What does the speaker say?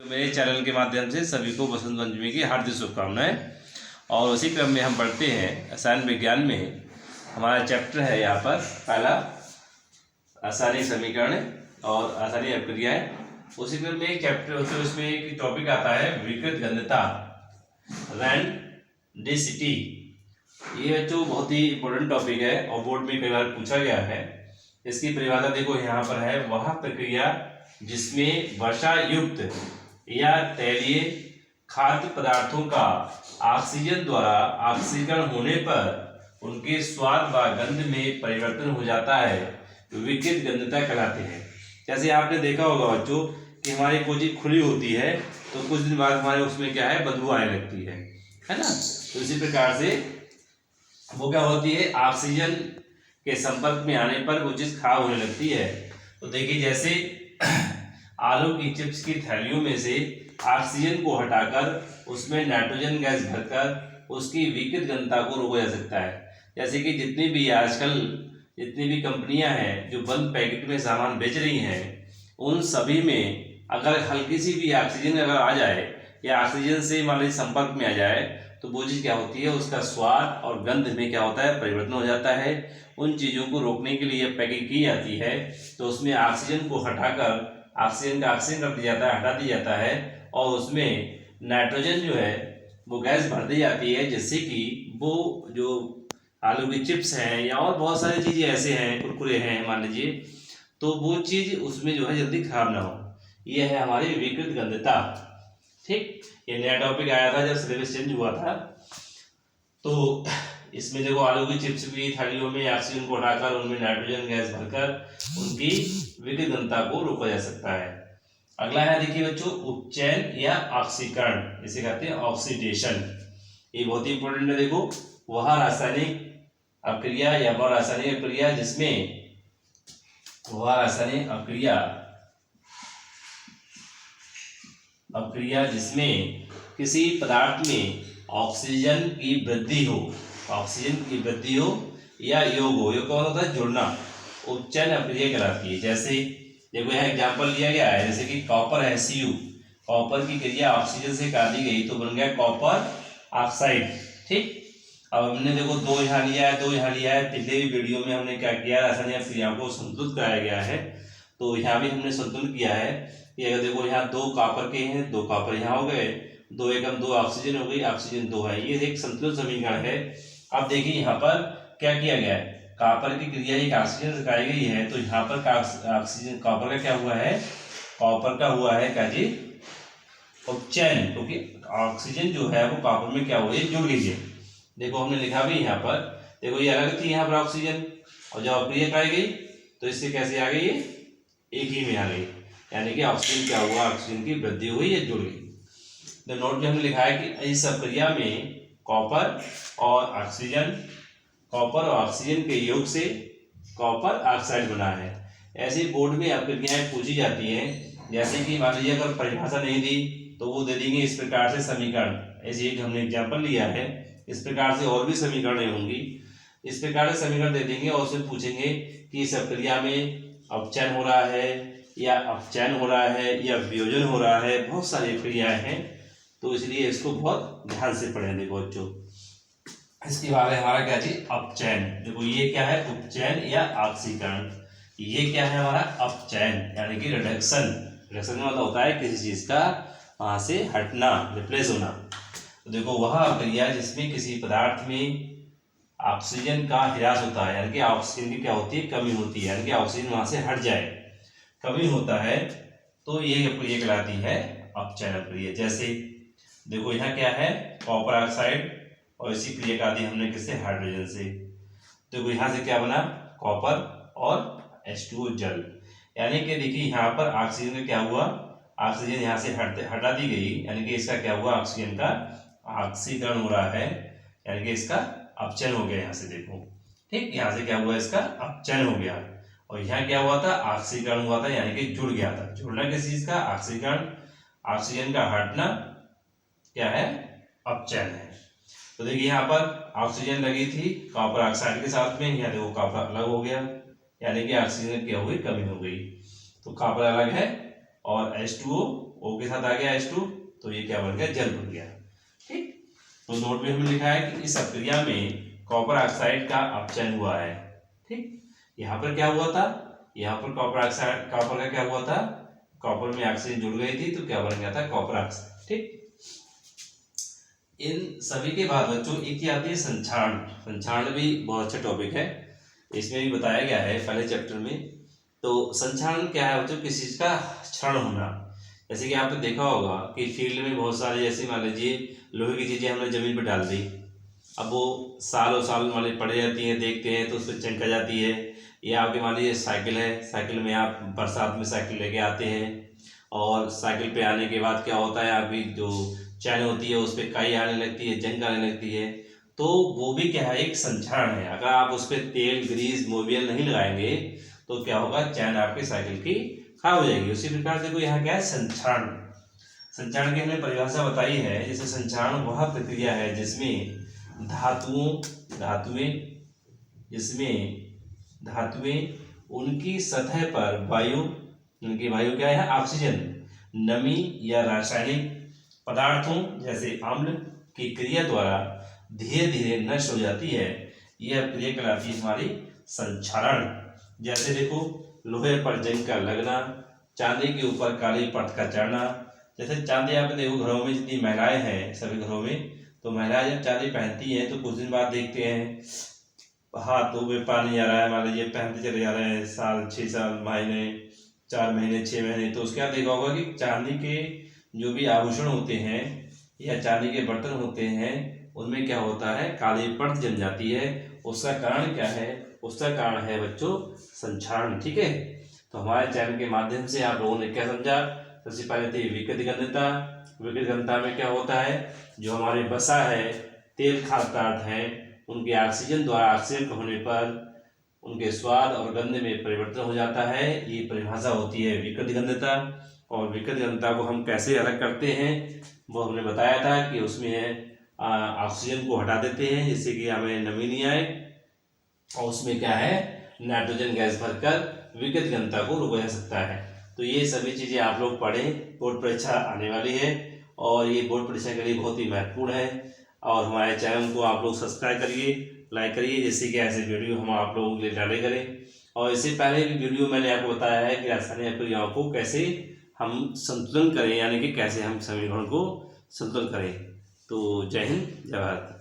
मेरे चैनल के माध्यम से सभी को बसंत पंचमी की हार्दिक शुभकामनाएं। और उसी क्रम में हम पढ़ते हैं रसायन विज्ञान में हमारा चैप्टर है यहाँ पर पहला रासायनिक समीकरण और रासायनिक अभिक्रियाएं। उसी क्रम में एक चैप्टर उसमें एक टॉपिक आता है विकृत गंधता रैंडिसिटी। ये जो बहुत ही इंपॉर्टेंट टॉपिक है और बोर्ड में कई बार पूछा गया है। इसकी परिभाषा देखो यहाँ पर है, वह प्रक्रिया जिसमें वर्षा युक्त या तैलीय खाद्य पदार्थों का ऑक्सीजन द्वारा ऑक्सीकरण होने पर उनके स्वाद व गंध में परिवर्तन हो जाता है, विकृत गंधता कहलाते हैं। जैसे आपने देखा होगा बच्चों कि हमारी कोजी खुली होती है तो कुछ दिन बाद हमारे उसमें क्या है, बदबू आने लगती है ना। तो इसी प्रकार से वो क्या होती है, ऑक्सीजन के संपर्क में आने पर वो चीज खराब होने लगती है। तो देखिए जैसे आलू की चिप्स की थैलियों में से ऑक्सीजन को हटाकर उसमें नाइट्रोजन गैस भरकर उसकी विकृत गंधता को रोका जा सकता है। जैसे कि जितनी भी कंपनियां हैं जो बंद पैकेट में सामान बेच रही हैं, उन सभी में अगर हल्की सी भी ऑक्सीजन अगर आ जाए या ऑक्सीजन से मान लीजिए संपर्क में आ जाए तो वो चीज़ क्या होती है, उसका स्वाद और गंध में क्या होता है, परिवर्तन हो जाता है। उन चीज़ों को रोकने के लिए पैकिंग की जाती है तो उसमें ऑक्सीजन को हटाकर ऑक्सीजन कर दिया जाता है, हटा दिया जाता है और उसमें नाइट्रोजन जो है वो गैस भर दी जाती है, जिससे कि वो जो आलू की चिप्स हैं या और बहुत सारी चीज़ें ऐसे हैं, कुरकुरे हैं मान लीजिए, तो वो चीज़ उसमें जो है जल्दी खराब ना हो। ये है हमारी विकृत गंधता। ठीक, ये नया टॉपिक आया था जब सिलेबस चेंज हुआ था। तो इसमें देखो आलू की चिप्स की थालियों में ऑक्सीजन को हटाकर उनमें नाइट्रोजन गैस भरकर उनकी विकृत गंधता को रोका जा सकता है। अगला है देखिए बच्चों, उपचयन या ऑक्सीकरण, इसे कहते हैं ऑक्सीडेशन। ये बहुत ही इंपॉर्टेंट है। देखो वह रासायनिक अभिक्रिया जिसमें किसी पदार्थ में ऑक्सीजन की वृद्धि हो या योग कौन होता है, जुड़ना, उपचयन अभिक्रिया कहलाती है। जैसे देखो यहाँ एग्जांपल लिया गया है, जैसे कि कॉपर HCU, कॉपर की क्रिया ऑक्सीजन से कर दी गई तो बन गया कॉपर ऑक्साइड। ठीक, अब हमने देखो दो यहाँ लिया है। पिछले भी वीडियो में हमने क्या किया, रासायनिक क्रियाओं को संतुलित कराया गया है, तो यहाँ भी हमने संतुलित किया है कि अगर देखो यहाँ दो कॉपर के हैं, दो कॉपर यहाँ हो गए, दो एकम दो ऑक्सीजन हो गई, ऑक्सीजन दो है, ये एक संतुलित समीकरण है। अब देखिए यहाँ पर क्या किया गया है, कॉपर की क्रिया एक ऑक्सीजन से कराई गई है, तो यहाँ पर ऑक्सीजन कॉपर का क्या हुआ है, क्या जी, उपचयन, क्योंकि ऑक्सीजन जो है वो कॉपर में क्या हुई, जुड़ गई है। देखो हमने लिखा भी यहाँ पर, देखो ये अलग थी यहाँ पर ऑक्सीजन, और जब अभिक्रिया कराई गई तो इससे कैसे आ गई, ये एक ही में आ गई, यानी कि ऑक्सीजन क्या हुआ, ऑक्सीजन की वृद्धि हुई या जुड़ गई। तो नोट में हमने लिखा है कि इस अभिक्रिया में कॉपर और ऑक्सीजन के योग से कॉपर ऑक्साइड बना है। ऐसे बोर्ड में अभिक्रियाएं पूछी जाती हैं, जैसे कि मान लीजिए अगर परिभाषा नहीं दी तो वो दे देंगे इस प्रकार से समीकरण, ऐसे एक हमने एग्जाम्पल लिया है, इस प्रकार से और भी समीकरण होंगी, इस प्रकार से समीकरण दे देंगे और उससे पूछेंगे कि इस अभिक्रिया में अपचयन हो रहा है या वियोजन हो रहा है, बहुत सारी क्रियाएं हैं, तो इसलिए इसको बहुत ध्यान से पढ़ें। देखो बच्चों, इसके बाद है हमारा क्या चीज, अपचयन। देखो ये क्या है, उपचयन या ऑक्सीकरण, ये क्या है हमारा अपचयन, यानी कि रिडक्शन का मतलब होता है किसी चीज का वहां से हटना, रिप्लेस होना। तो देखो वह अभिक्रिया जिसमें किसी पदार्थ में ऑक्सीजन का ह्रास होता है, यानी कि ऑक्सीजन की क्या होती है, कमी होती है, यानी कि ऑक्सीजन वहां से हट जाए, कमी होता है, तो ये अभिक्रिया कहलाती है अपचयन अभिक्रिया। जैसे देखो यहाँ क्या है, कॉपर ऑक्साइड, और इसी क्रिया का दी हमने किससे, हाइड्रोजन से। देखो यहाँ से क्या बना, कॉपर और H2O जल, यानी कि देखिए यहाँ पर ऑक्सीजन का क्या हुआ, ऑक्सीजन यहाँ से हटा दी गई, यानी कि इसका क्या हुआ, ऑक्सीजन का ऑक्सीकरण हो रहा है, यानी कि इसका अपचयन हो गया यहाँ से। देखो ठीक, यहाँ से क्या हुआ, इसका अपचयन हो गया, और यहाँ क्या हुआ था, ऑक्सीकरण हुआ था, यानी कि जुड़ गया था। जुड़ना किस चीज का, ऑक्सीकरण, ऑक्सीजन का हटना क्या है, अपचयन है। तो देखिए यहाँ पर ऑक्सीजन लगी थी कॉपर ऑक्साइड के साथ में, यहाँ देखो कॉपर अलग हो गया, यानी कि ऑक्सीजन क्या हुई, कमी हो गई, तो कॉपर अलग है और H2O O के साथ आ गया H2, तो ये क्या बन गया, जल बन गया। ठीक, तो नोट में हमने लिखा है कि इस अभिक्रिया में कॉपर ऑक्साइड का अपचयन हुआ है। ठीक, यहाँ पर क्या हुआ था, यहाँ पर कॉपर ऑक्साइड, कॉपर का क्या हुआ था, कॉपर में ऑक्सीजन जुड़ गई थी तो क्या बन गया था, कॉपर ऑक्साइड। ठीक, इन सभी के बाद बच्चों एक ही आती है संक्षारण। संक्षारण भी बहुत अच्छा टॉपिक है, इसमें भी बताया गया है पहले चैप्टर में। तो संक्षारण क्या है बच्चों, किसी चीज का क्षरण होना। जैसे कि आपने देखा होगा कि फील्ड में बहुत सारे, जैसे मान लीजिए लोहे की चीजें हमने जमीन पर डाल दी, अब वो सालों साल मान लीजिए पड़ जाती हैं, देखते हैं तो उस पर चमक जाती है। या आपके मान लीजिए साइकिल है, साइकिल में आप बरसात में साइकिल लेके आते हैं और साइकिल पे आने के बाद क्या होता है, आपकी जो चैन होती है उस पर काई आने लगती है, जंग आने लगती है, तो वो भी क्या है, एक संक्षारण है। अगर आप उस पर तेल, ग्रीस, मोबियल नहीं लगाएंगे तो क्या होगा, चैन आपकी साइकिल की खराब हो जाएगी। उसी प्रकार से कोई यहाँ क्या है, संक्षारण। संक्षारण की हमने परिभाषा बताई है, जैसे संक्षारण वह प्रक्रिया है जिसमें धातुएं उनकी सतह पर वायु, उनकी वायु क्या है, ऑक्सीजन, नमी या रासायनिक पदार्थों जैसे अम्ल की क्रिया द्वारा धीरे धीरे नष्ट हो जाती है। यह क्रिया कहलाती है हमारी संक्षारण। जैसे देखो, लोहे पर जंग का लगना, चांदी के ऊपर काली परत का चढ़ना। जैसे चांदी आप देखो घरों में जितनी महिलाएं हैं, सभी घरों में, तो महिलाएं जब चांदी पहनती हैं तो कुछ दिन बाद देखते हैं हाथों में पानी आ रहा है, मान लीजिए पहनते चले जा रहे हैं, साल 6 साल, महीने 4 महीने 6 महीने, तो उसके बाद देखा होगा कि चांदी के जो भी आभूषण होते हैं या चांदी के बर्तन होते हैं उनमें क्या होता है, काली परत जम जाती है। उसका कारण क्या है, उसका कारण है बच्चों संक्षारण। ठीक है, तो हमारे चैनल के माध्यम से आप लोगों ने क्या समझा, सबसे पहले थी विकृत घनता। विकृत घनता में क्या होता है, जो हमारे वसा है, तेल खाद्य पदार्थ है, उनके ऑक्सीजन द्वारा ऑक्सीजन होने पर उनके स्वाद और गंध में परिवर्तन हो जाता है। ये परिभाषा होती है विकृत घनता। और विकृत घनता को हम कैसे अलग करते हैं वो हमने बताया था कि उसमें ऑक्सीजन को हटा देते हैं जिससे कि हमें नमी नहीं आए, और उसमें क्या है, नाइट्रोजन गैस भरकर विकृत घनता को रोका जा सकता है। तो ये सभी चीज़ें आप लोग पढ़ें, बोर्ड परीक्षा आने वाली है और ये बोर्ड परीक्षा के लिए बहुत ही महत्वपूर्ण है। और हमारे चैनल को आप लोग सब्सक्राइब करिए, लाइक करिए, जिससे कि ऐसे वीडियो हम आप लोगों के लिए डाले करें। और इससे पहले भी वीडियो मैंने आपको बताया है कि रासायनिक अभिक्रियाओं को कैसे हम संतुलन करें, यानी कि कैसे हम समीकरण को संतुलन करें। तो जय हिंद, जय भारत।